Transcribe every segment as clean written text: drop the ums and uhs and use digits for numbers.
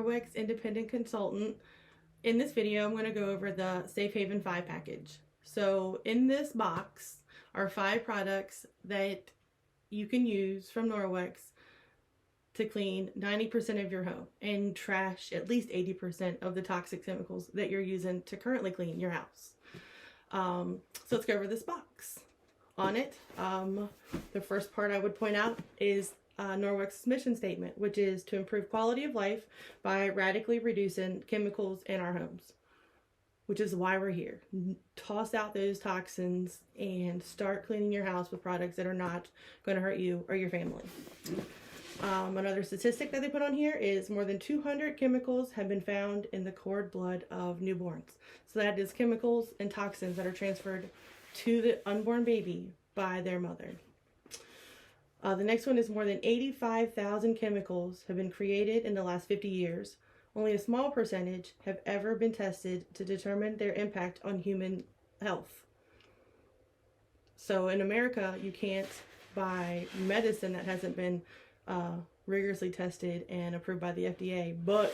Norwex independent consultant. In this video, I'm going to go over the Safe Haven 5 package. So in this box are 5 products that you can use from Norwex to clean 90% of your home and trash at least 80% of the toxic chemicals that you're using to currently clean your house. So let's go over this box. On it, the first part I would point out is Norwex's mission statement, which is to improve quality of life by radically reducing chemicals in our homes, which is why we're here. Toss out those toxins and start cleaning your house with products that are not going to hurt you or your family. Another statistic that they put on here is more than 200 chemicals have been found in the cord blood of newborns. So that is chemicals and toxins that are transferred to the unborn baby by their mother. The next one is more than 85,000 chemicals have been created in the last 50 years. Only a small percentage have ever been tested to determine their impact on human health. So in America, you can't buy medicine that hasn't been rigorously tested and approved by the FDA, but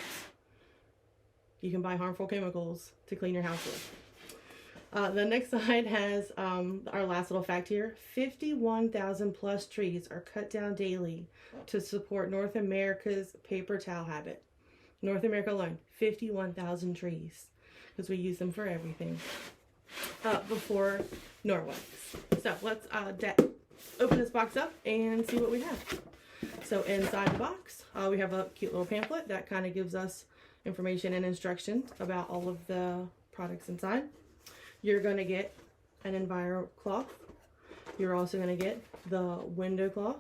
you can buy harmful chemicals to clean your house with. The next slide has our last little fact here. 51,000 plus trees are cut down daily to support North America's paper towel habit. North America alone, 51,000 trees, because we use them for everything. Before Norwex. So let's open this box up and see what we have. So inside the box, we have a cute little pamphlet that kind of gives us information and instructions about all of the products inside. You're going to get an EnviroCloth. You're also going to get the window cloth.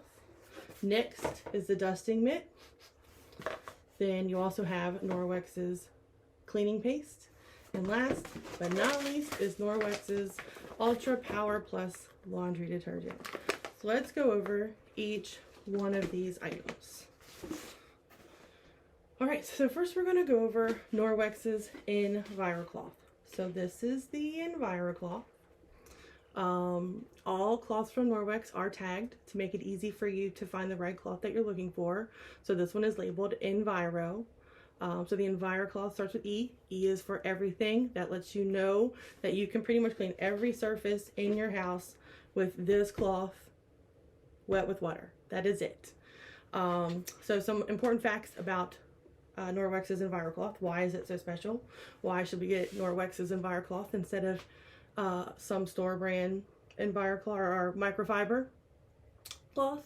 Next is the Dusting Mitt. Then you also have Norwex's cleaning paste. And last but not least is Norwex's Ultra Power Plus Laundry Detergent. So let's go over each one of these items. Alright, so first we're going to go over Norwex's EnviroCloth. So this is the EnviroCloth. All cloths from Norwex are tagged to make it easy for you to find the right cloth that you're looking for. So this one is labeled Enviro. So the EnviroCloth starts with E. E is for everything. That lets you know that you can pretty much clean every surface in your house with this cloth wet with water. That is it. So some important facts about Norwex's EnviroCloth. Why is it so special? Why should we get Norwex's EnviroCloth instead of some store brand EnviroCloth or Microfiber cloth?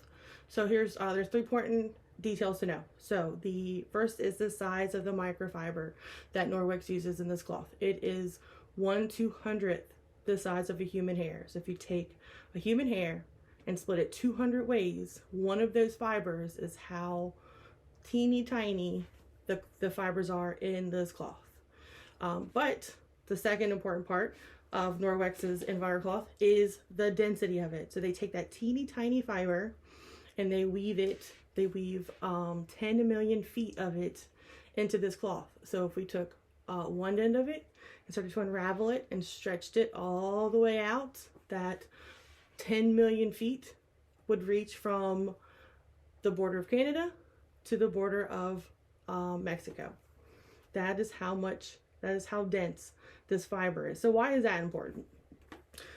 So here's there's 3 important details to know. So the first is the size of the microfiber that Norwex uses in this cloth. It is 1/200th the size of a human hair. So if you take a human hair and split it 200 ways, one of those fibers is how teeny tiny the fibers are in this cloth. But the second important part of Norwex's EnviroCloth is the density of it. So they take that teeny tiny fiber and they weave it. They weave 10 million feet of it into this cloth. So if we took one end of it and started to unravel it and stretched it all the way out, that 10 million feet would reach from the border of Canada to the border of Mexico. That is how dense this fiber is. So why is that important?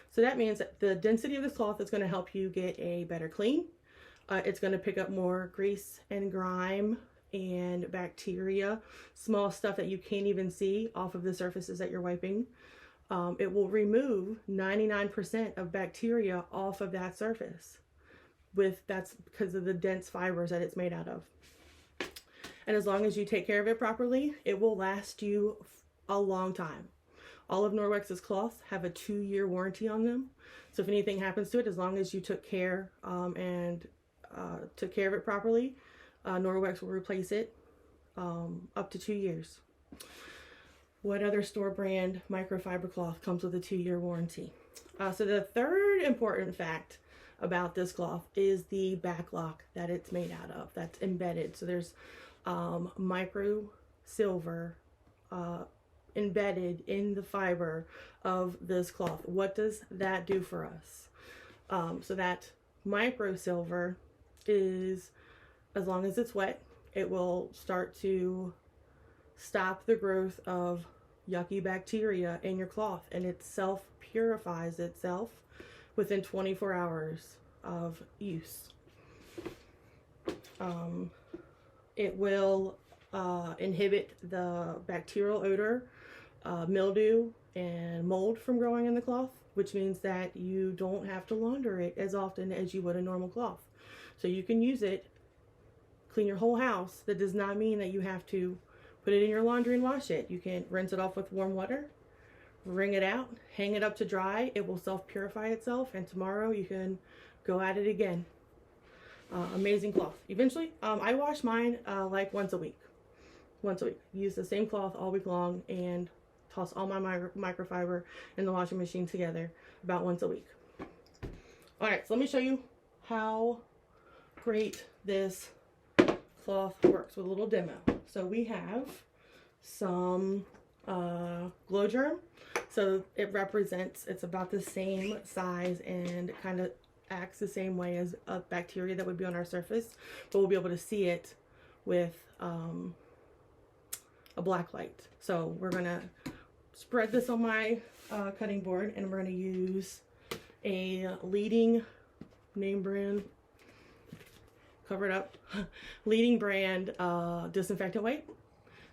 So that means that the density of this cloth is going to help you get a better clean. It's going to pick up more grease and grime and bacteria, small stuff that you can't even see off of the surfaces that you're wiping. It will remove 99% of bacteria off of that surface. That's because of the dense fibers that it's made out of. And as long as you take care of it properly, it will last you a long time. All of Norwex's cloths have a 2-year warranty on them. So if anything happens to it, as long as you took care took care of it properly, Norwex will replace it up to 2 years. What other store brand microfiber cloth comes with a 2-year warranty? So the third important fact about this cloth is the back lock that it's made out of, that's embedded. So there's micro silver embedded in the fiber of this cloth. What does that do for us? So that micro silver is, as long as it's wet, it will start to stop the growth of yucky bacteria in your cloth, and it self-purifies itself within 24 hours of use. It will inhibit the bacterial odor, mildew, and mold from growing in the cloth, which means that you don't have to launder it as often as you would a normal cloth. So you can use it, clean your whole house. That does not mean that you have to put it in your laundry and wash it. You can rinse it off with warm water, wring it out, hang it up to dry. It will self-purify itself, and tomorrow you can go at it again. Amazing cloth. Eventually, I wash mine like once a week. Use the same cloth all week long and toss all my microfiber in the washing machine together about once a week. All right, so let me show you how great this cloth works with a little demo. So we have some glow germ. So it represents, it's about the same size and kind of acts the same way as a bacteria that would be on our surface, but we'll be able to see it with a black light. So we're gonna spread this on my cutting board, and we're gonna use a leading name brand, cover it up, leading brand disinfectant wipe,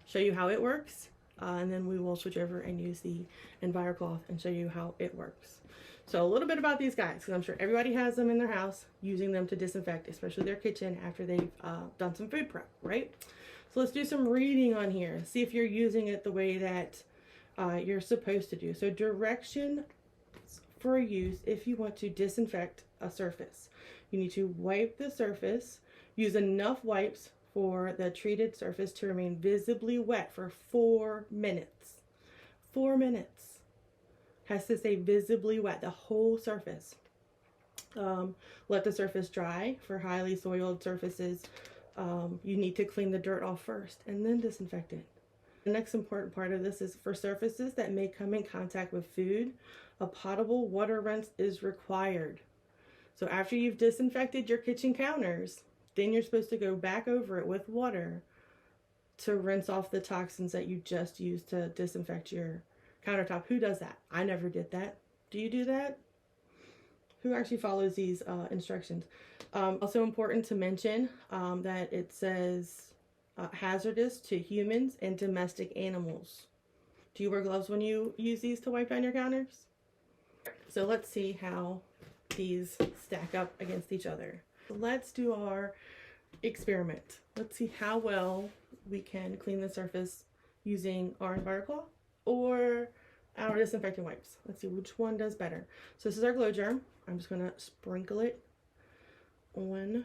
show you how it works, and then we will switch over and use the EnviroCloth and show you how it works. So a little bit about these guys, because I'm sure everybody has them in their house, using them to disinfect, especially their kitchen after they've done some food prep, right? So let's do some reading on here, see if you're using it the way that you're supposed to do. So direction for use: if you want to disinfect a surface, you need to wipe the surface, use enough wipes for the treated surface to remain visibly wet for 4 minutes. 4 minutes. Has to stay visibly wet, the whole surface. Let the surface dry. For highly soiled surfaces, you need to clean the dirt off first and then disinfect it. The next important part of this is for surfaces that may come in contact with food, a potable water rinse is required. So after you've disinfected your kitchen counters, then you're supposed to go back over it with water to rinse off the toxins that you just used to disinfect your countertop. Who does that? I never did that. Do you do that? Who actually follows these instructions? Also important to mention that it says hazardous to humans and domestic animals. Do you wear gloves when you use these to wipe down your counters? So let's see how these stack up against each other. Let's do our experiment. Let's see how well we can clean the surface using our EnviroCloth or our disinfecting wipes. Let's see which one does better. So this is our glow germ. I'm just gonna sprinkle it on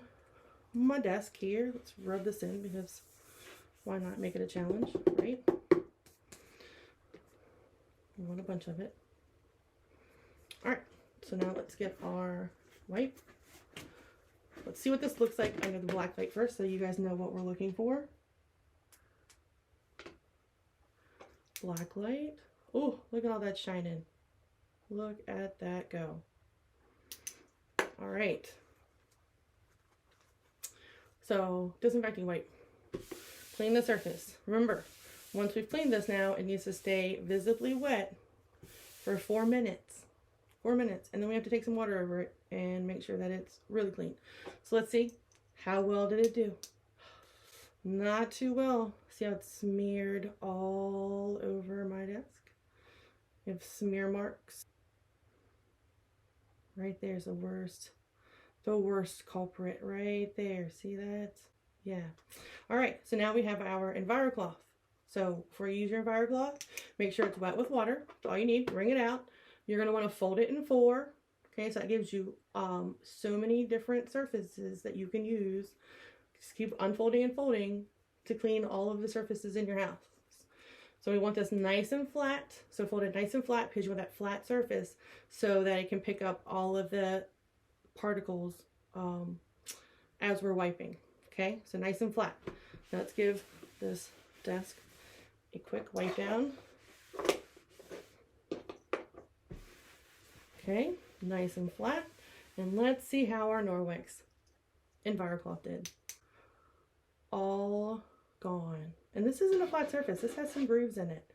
my desk here. Let's rub this in, because why not make it a challenge, right? I want a bunch of it. All right, so now let's get our wipe. Let's see what this looks like under the black light first, so you guys know what we're looking for. Black light. Oh, look at all that shining. Look at that go. All right. So, disinfecting wipe. Clean the surface. Remember, once we've cleaned this now, it needs to stay visibly wet for 4 minutes. 4 minutes. And then we have to take some water over it and make sure that it's really clean. So let's see. How well did it do? Not too well. See how it's smeared all over my desk? You have smear marks. Right there's the worst culprit right there. See that? Yeah. All right, so now we have our EnviroCloth. So before you use your EnviroCloth, make sure it's wet with water. That's all you need. Wring it out. You're going to want to fold it in 4. Okay, so that gives you so many different surfaces that you can use. Just keep unfolding and folding to clean all of the surfaces in your house. So we want this nice and flat. So fold it nice and flat, because you want that flat surface so that it can pick up all of the particles as we're wiping. Okay, so nice and flat. Now let's give this desk a quick wipe down. Okay, nice and flat. And let's see how our Norwex EnviroCloth did. All gone. And this isn't a flat surface. This has some grooves in it.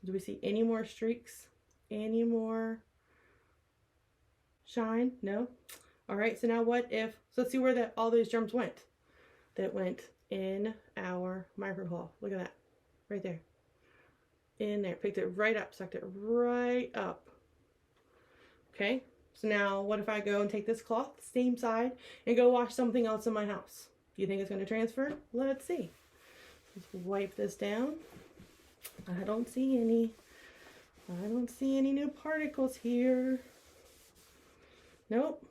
Do we see any more streaks? Any more shine? No? All right, so now what if, so let's see where all those germs went. That went in our microcloth. Look at that, right there. In there, picked it right up, sucked it right up. Okay, so now what if I go and take this cloth, same side, and go wash something else in my house? Do you think it's going to transfer? Let's see. Let's wipe this down. I don't see any new particles here. Nope.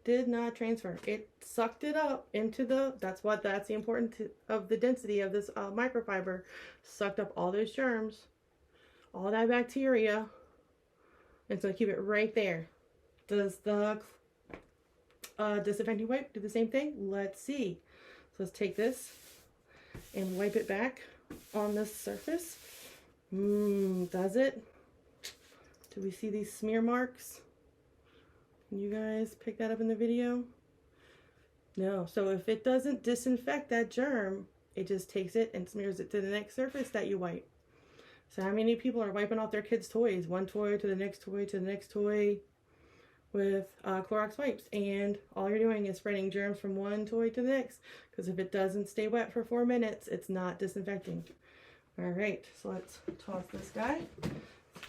Did not transfer. It sucked it up into that's the importance of the density of this microfiber. Sucked up all those germs, all that bacteria. And so keep it right there. Does the disinfecting wipe do the same thing? Let's see. So let's take this and wipe it back on this surface. Does it? Do we see these smear marks? Can you guys pick that up in the video? No. So if it doesn't disinfect that germ, it just takes it and smears it to the next surface that you wipe. So how many people are wiping off their kids' toys? One toy to the next toy to the next toy with Clorox wipes. And all you're doing is spreading germs from one toy to the next. Because if it doesn't stay wet for 4 minutes, it's not disinfecting. All right, so let's toss this guy.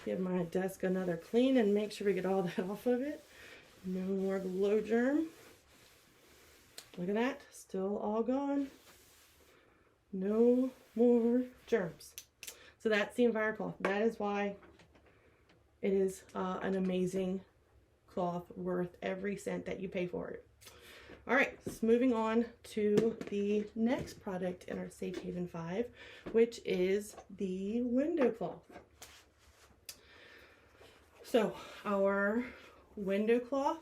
Give my desk another clean and make sure we get all that off of it. No more glow germ. Look at that, still all gone. No more germs. So that's the EnviroCloth. That is why it is an amazing cloth, worth every cent that you pay for it. All right, so moving on to the next product in our Safe Haven 5, which is the window cloth. So our window cloth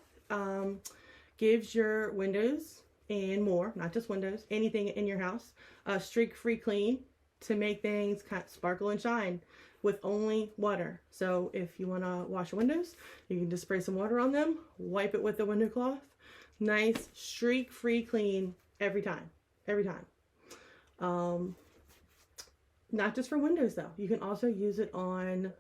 gives your windows and more, not just windows, anything in your house, a streak-free clean to make things kind of sparkle and shine with only water. So if you want to wash your windows, you can just spray some water on them, wipe it with the window cloth. Nice streak-free clean every time. Not just for windows though. You can also use it on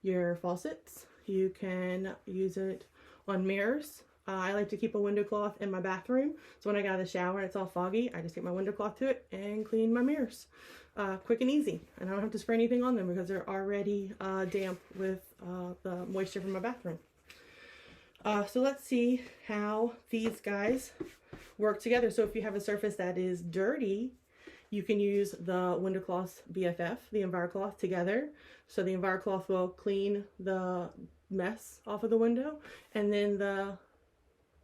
your faucets. You can use it on mirrors. I like to keep a window cloth in my bathroom. So when I get out of the shower and it's all foggy, I just take my window cloth to it and clean my mirrors. Quick and easy. And I don't have to spray anything on them because they're already damp with the moisture from my bathroom. So let's see how these guys work together. So if you have a surface that is dirty, you can use the window cloth BFF, the EnviroCloth together. So the EnviroCloth will clean the mess off of the window, and then the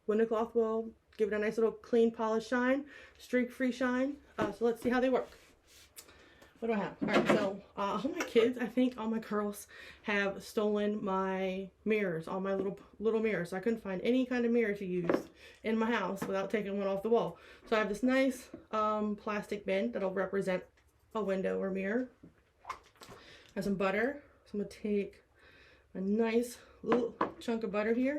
window cloth will give it a nice little clean, polished shine, streak-free shine. So let's see how they work. What do I have? All right, so all my kids, I think all my girls have stolen my mirrors, all my little mirrors. So I couldn't find any kind of mirror to use in my house without taking one off the wall. So I have this nice plastic bin that'll represent a window or mirror. I have some butter. So I'm gonna take a nice little chunk of butter here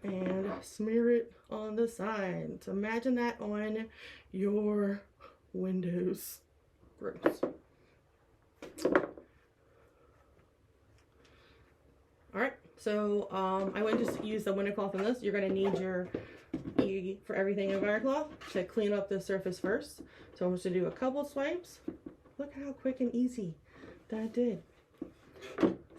and smear it on the side. So imagine that on your windows. Gross. Alright, so I wouldn't just use the window cloth on this. You're going to need your for everything EnviroCloth to clean up the surface first. So I'm just going to do a couple swipes. Look how quick and easy that did.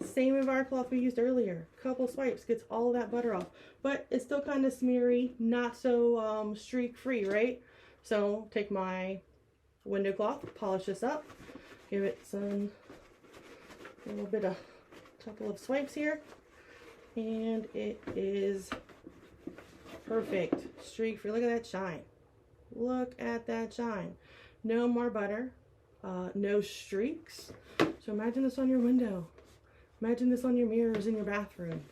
Same EnviroCloth we used earlier. Couple swipes gets all that butter off. But it's still kind of smeary, not so streak free, right? So take my window cloth, polish this up, give it a couple of swipes here, and it is perfect. Streak free. Look at that shine. Look at that shine. No more butter, no streaks. So imagine this on your window. Imagine this on your mirrors in your bathroom.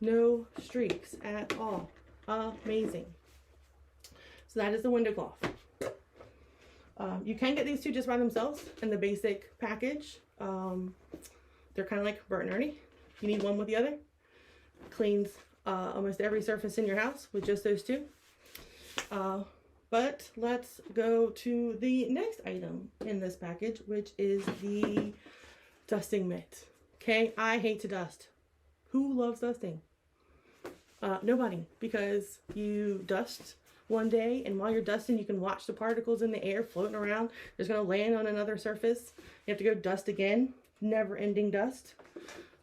No streaks at all. Amazing. So that is the window cloth. You can get these two just by themselves in the basic package. They're kind of like Bert and Ernie. You need one with the other. Cleans almost every surface in your house with just those two. But let's go to the next item in this package, which is the Dusting Mitt. Okay, I hate to dust. Who loves dusting? Nobody, because you dust one day, and while you're dusting, you can watch the particles in the air floating around. There's going to land on another surface. You have to go dust again. Never-ending dust.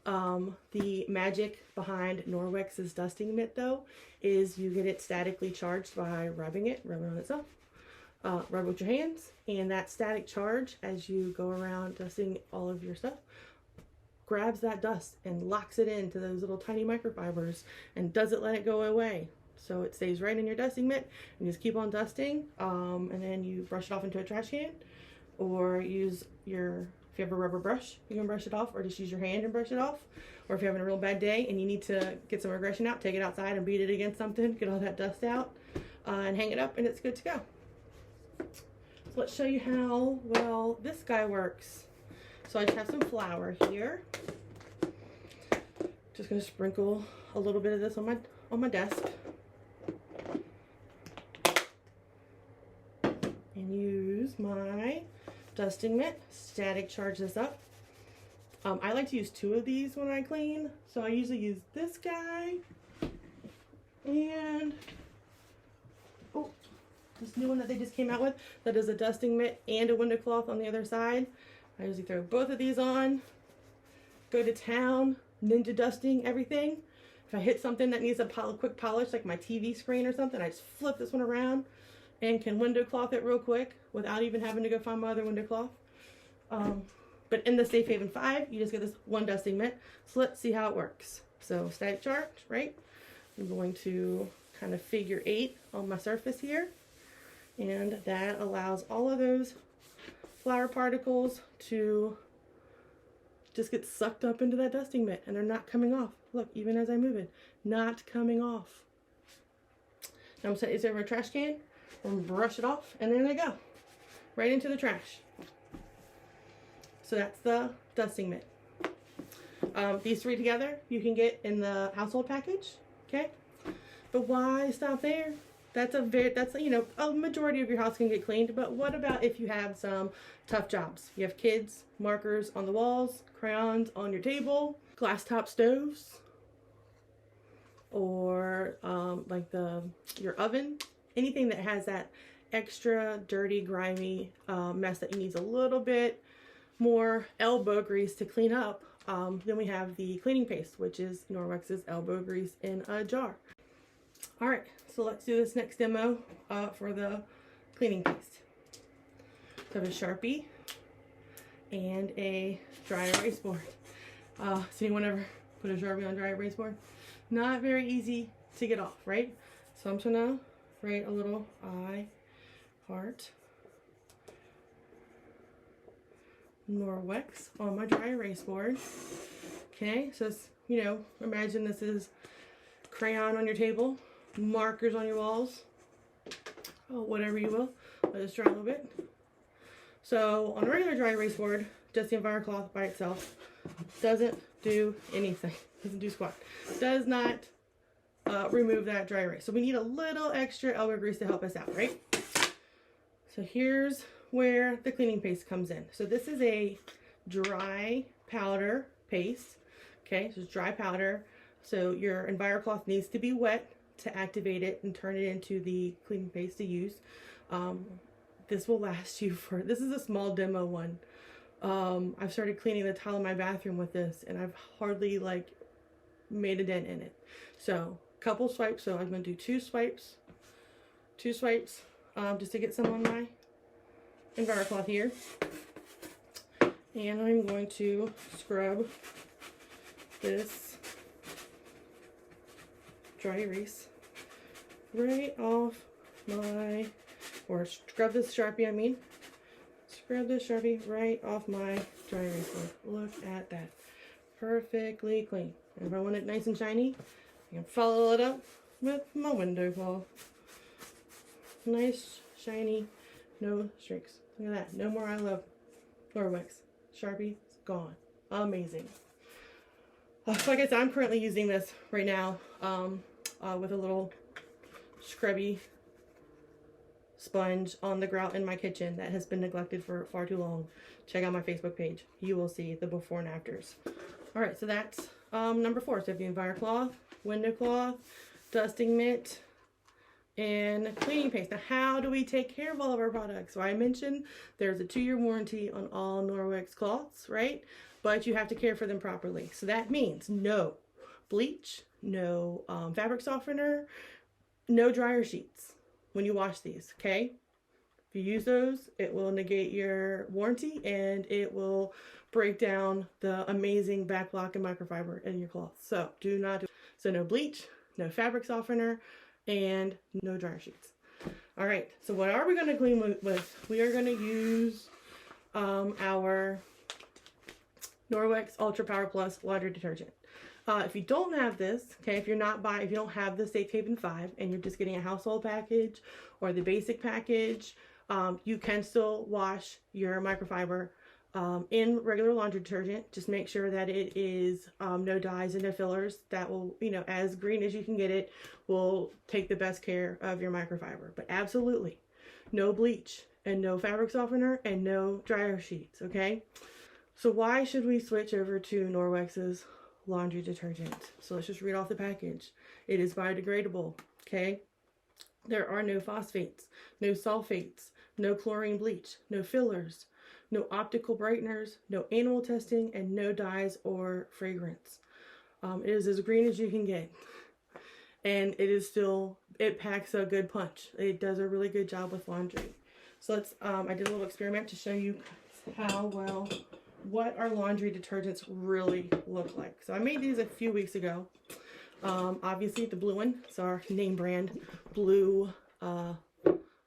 The magic behind Norwex's Dusting Mitt, though, is you get it statically charged by rubbing on itself. Rub with your hands, and that static charge, as you go around dusting all of your stuff, grabs that dust and locks it into those little tiny microfibers and doesn't let it go away. So it stays right in your dusting mitt, and you just keep on dusting, and then you brush it off into a trash can, or use your, if you have a rubber brush, you can brush it off, or just use your hand and brush it off. Or if you're having a real bad day and you need to get some aggression out, take it outside and beat it against something, get all that dust out, and hang it up, and it's good to go. So let's show you how well this guy works. So I just have some flour here. Just gonna sprinkle a little bit of this on my desk. And use my dusting mitt, static charge this up. I like to use 2 of these when I clean. So I usually use this guy and this new one that they just came out with that is a dusting mitt and a window cloth on the other side. I usually throw both of these on, go to town, ninja dusting everything. If I hit something that needs a quick polish, like my TV screen or something, I just flip this one around and can window cloth it real quick without even having to go find my other window cloth. But in the Safe Haven 5, you just get this one dusting mitt. So let's see how it works. So static charge, right? I'm going to kind of figure 8 on my surface here. And that allows all of those flour particles to just get sucked up into that dusting mitt, and they're not coming off. Look, even as I move it, not coming off. Now I'm setting it over a trash can and brush it off, and there they go, right into the trash. So that's the dusting mitt. These 3 together you can get in the household package, okay? But why stop there? That's you know, a majority of your house can get cleaned, but what about if you have some tough jobs? You have kids, markers on the walls, crayons on your table, glass top stoves, or like your oven, anything that has that extra dirty, grimy mess that needs a little bit more elbow grease to clean up. Then we have the cleaning paste, which is Norwex's elbow grease in a jar. All right, so let's do this next demo for the cleaning paste. So I have a Sharpie and a dry erase board. Has anyone ever put a Sharpie on a dry erase board? Not very easy to get off, right? So I'm just gonna write a little I heart Norwex on my dry erase board. Okay, so it's, you know, imagine this is crayon on your table, markers on your walls, whatever you will. Let us dry a little bit. So on a regular dry erase board, just the EnviroCloth by itself doesn't do anything. Doesn't do squat. Does not remove that dry erase. So we need a little extra elbow grease to help us out, right? So here's where the cleaning paste comes in. So this is a dry powder paste. Okay, so it's dry powder. So your EnviroCloth needs to be wet to activate it and turn it into the cleaning paste to use. This will last you for, this is a small demo one. I've started cleaning the tile in my bathroom with this, and I've hardly like made a dent in it. So a couple swipes. So I'm going to do two swipes, just to get some on my EnviroCloth here. And I'm going to scrub this dry erase right off my, or scrub this Sharpie, I mean. Scrub this Sharpie right off my dry erase board. Look at that. Perfectly clean. And if I want it nice and shiny, I can follow it up with my window cloth. Nice, shiny, no streaks. Look at that. No more I love Norwex. Sharpie is gone. Amazing. Like I said, I'm currently using this right now with a little scrubby sponge on the grout in my kitchen that has been neglected for far too long. Check out my Facebook page. You will see the before and afters. All right, so that's number 4. So we have the EnviroCloth, window cloth, dusting mitt, and cleaning paste. Now, how do we take care of all of our products? So I mentioned there's a 2-year warranty on all Norwex cloths, right? But you have to care for them properly. So that means no bleach, no fabric softener, no dryer sheets when you wash these, okay? If you use those, it will negate your warranty and it will break down the amazing backlock and microfiber in your cloth. So do not do. So no bleach, no fabric softener, and no dryer sheets. All right, so what are we going to clean with? We are going to use our Norwex Ultra Power Plus Laundry Detergent. If you don't have this, okay, if you don't have the Safe Haven 5 and you're just getting a household package or the basic package, you can still wash your microfiber in regular laundry detergent. Just make sure that it is no dyes and no fillers. That will, as green as you can get it, will take the best care of your microfiber. But absolutely no bleach and no fabric softener and no dryer sheets, okay? So why should we switch over to Norwex's laundry detergent? So let's just read off the package. It is biodegradable, okay? There are no phosphates, no sulfates, no chlorine bleach, no fillers, no optical brighteners, no animal testing, and no dyes or fragrance. It is as green as you can get. And it packs a good punch. It does a really good job with laundry. So I did a little experiment to show you what our laundry detergents really look like. So I made these a few weeks ago. Obviously the blue one, it's our name brand blue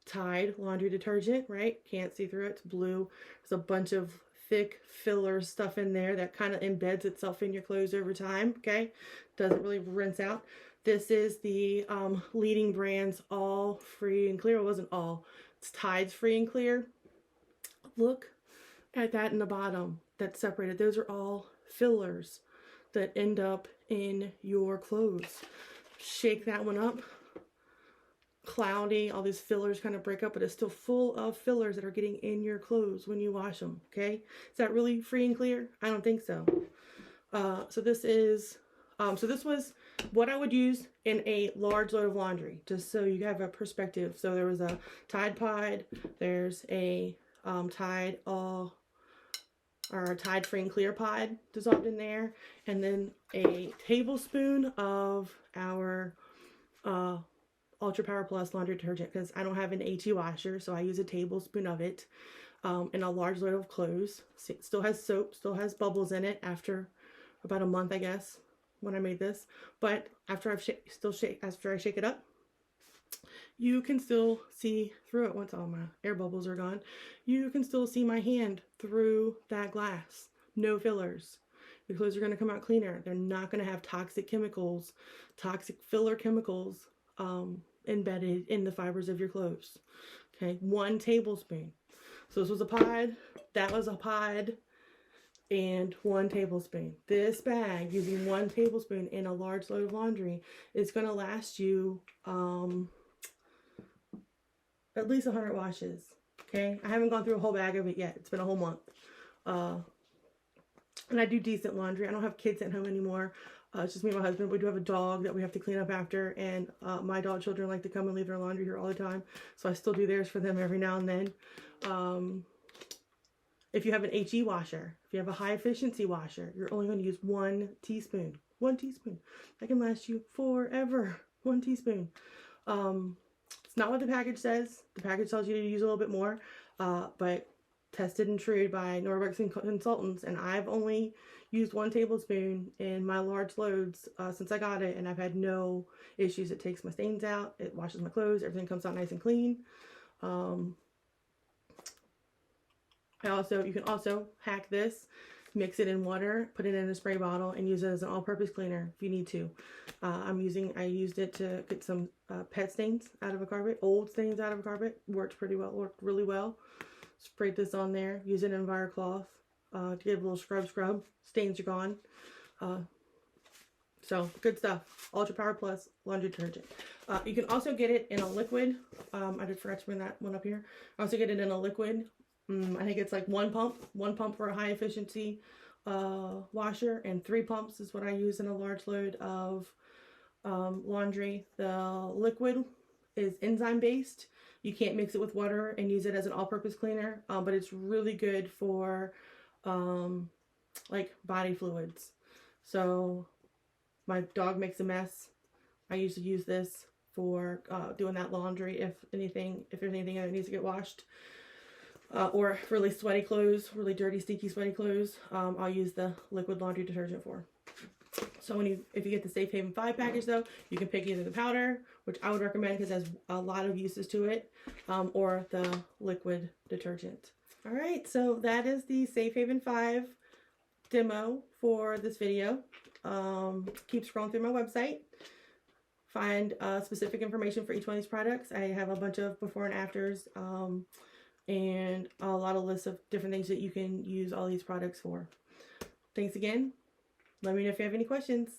Tide laundry detergent, right? Can't see through it, it's blue. There's a bunch of thick filler stuff in there that kind of embeds itself in your clothes over time, okay? Doesn't really rinse out. This is the leading brand's all free and clear. It wasn't all, it's Tide's free and clear. Look at that in the bottom that's separated. Those are all fillers that end up in your clothes. Shake that one up. Cloudy, all these fillers kind of break up, but it's still full of fillers that are getting in your clothes when you wash them, okay? Is that really free and clear? I don't think so. So this was what I would use in a large load of laundry, just so you have a perspective. So there was a Tide Pod, there's a Tide Free and Clear pod dissolved in there, and then a tablespoon of our Ultra Power Plus Laundry Detergent, because I don't have an HE washer, so I use a tablespoon of it in a large load of clothes. It still has soap, still has bubbles in it after about a month, I guess, when I made this. But after I shake it up, you can still see through it. Once all my air bubbles are gone, you can still see my hand through that glass. No fillers. Your clothes are going to come out cleaner. They're not going to have toxic chemicals, toxic filler chemicals embedded in the fibers of your clothes. Okay, 1 tablespoon. So this was a pod, that was a pod, and 1 tablespoon. This bag, using 1 tablespoon in a large load of laundry, is going to last you at least 100 washes. Okay, I haven't gone through a whole bag of it yet. It's been a whole month. And I do decent laundry. I don't have kids at home anymore. It's just me and my husband. We do have a dog that we have to clean up after, and my dog children like to come and leave their laundry here all the time, so I still do theirs for them every now and then. If you have an HE washer, if you have a high efficiency washer, you're only going to use 1 teaspoon. 1 teaspoon. That can last you forever. 1 teaspoon. It's not what the package says. The package tells you to use a little bit more, but tested and true by Norwex consultants, and I've only used 1 tablespoon in my large loads since I got it, and I've had no issues. It takes my stains out, it washes my clothes, everything comes out nice and clean. You can also hack this, mix it in water, put it in a spray bottle, and use it as an all-purpose cleaner if you need to. I used it to get some pet stains out of a carpet, old stains out of a carpet. Worked really well. Sprayed this on there, use an EnviroCloth to give a little scrub. Stains are gone. So good stuff. Ultra Power Plus Laundry Detergent. You can also get it in a liquid. I did forget to bring that one up here. I also get it in a liquid. I think it's like one pump for a high efficiency washer, and 3 pumps is what I use in a large load of laundry. The liquid is enzyme based. You can't mix it with water and use it as an all-purpose cleaner, but it's really good for like body fluids. So my dog makes a mess. I usually use this for doing that laundry if there's anything that needs to get washed. Or really sweaty clothes, really dirty, stinky, sweaty clothes, I'll use the liquid laundry detergent for. So if you get the Safe Haven 5 package though, you can pick either the powder, which I would recommend because it has a lot of uses to it, or the liquid detergent. Alright, so that is the Safe Haven 5 demo for this video. Keep scrolling through my website. Find specific information for each one of these products. I have a bunch of before and afters, and a lot of lists of different things that you can use all these products for. Thanks again. Let me know if you have any questions.